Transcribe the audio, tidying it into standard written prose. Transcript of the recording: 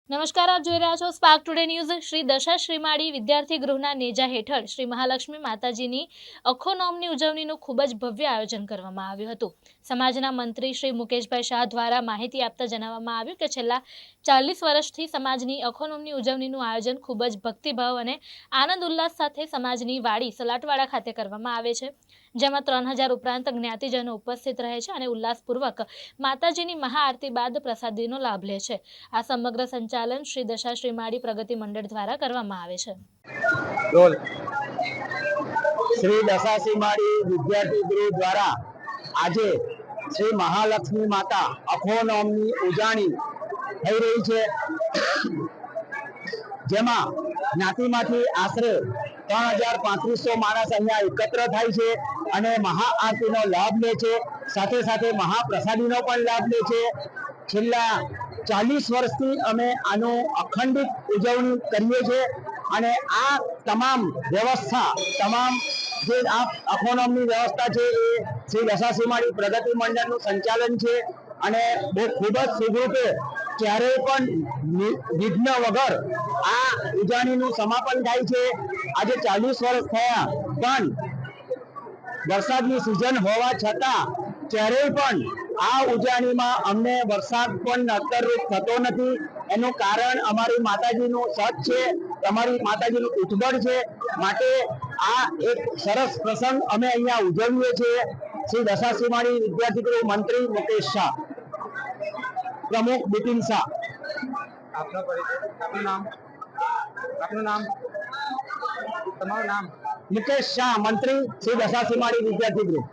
નમસ્કાર, આપ જોઈ રહ્યા છો સ્પાર્ક ટુડે ન્યૂઝ। શ્રી દશા શ્રીમાળી વિદ્યાર્થી ગૃહના નેજા હેઠળ શ્રી મહાલક્ષ્મી માતાજીની અખો નોમની ઉજવણીનું ખૂબ જ ભવ્ય આયોજન કરવામાં આવ્યું હતું। સમાજના મંત્રી શ્રી મુકેશભાઈ શાહ દ્વારા માહિતી આપતા જણાવવામાં આવ્યું કે છેલ્લા 40 વર્ષથી સમાજની અખો નોમની ઉજવણીનું આયોજન ખૂબ જ ભક્તિભાવ અને આનંદ ઉલ્લાસ સાથે સમાજની વાડી સલાટવાડા ખાતે કરવામાં આવે છે, જેમાં 3000 ઉપરાંત જ્ઞાતિજનો ઉપસ્થિત રહે છે અને ઉલ્લાસપૂર્વક માતાજીની મહાઆરતી બાદ પ્રસાદીનો લાભ લે છે। આ સમગ્ર સંચાલન શ્રી દશા શ્રીમાળી પ્રગતિ મંડળ દ્વારા કરવામાં આવે છે। શ્રી દશા શ્રીમાળી વિદ્યાર્થી ગૃહ દ્વારા આજે શ્રી મહાલક્ષ્મી માતા અખો નોમની ઉજવણી થઈ રહી છે, જેમાં જ્ઞાતિમાંથી આશરે 3500 માણસ અહીંયા એકત્ર થાય છે અને મહાઆરતીનો લાભ લે છે, સાથે સાથે મહાપ્રસાદીનો પણ લાભ લે છે। છેલ્લા 40 વર્ષથી અમે આનું અખંડિત ઉજવણી કરીએ છીએ અને આ તમામ વ્યવસ્થા જે આ અખો નોમની વ્યવસ્થા છે એ શ્રી દશા શ્રીમાળી પ્રગતિ મંડળનું સંચાલન છે અને ખૂબ જ સુગરૂપે ક્યારેય પણ વિઘ્ન વગર આ ઉજવણીનું સમાપન થાય છે। આજે 40 વર્ષ થયા પણ વરસાદની સિઝન હોવા છતાં ક્યારેય પણ આ ઉજવણીમાં અમને વરસાદ પણ નડતરરૂપ થતો નથી। એનું કારણ અમારી માતાજીનું સત છે, અમારી માતાજીનું ઉઠબળ છે, માટે આ એક સરસ પ્રસંગ અમે અહીંયા ઉજવીએ છીએ। શ્રી દશા શ્રીમાળી વિદ્યાર્થી ગૃહ મંત્રી મુકેશ શાહ, પ્રમુખ બિપિન શાહ। આપનું નામ તમારું નામ? મુકેશ શાહ, મંત્રી શ્રી દશા શ્રીમાળી વિદ્યાર્થી ગૃહ।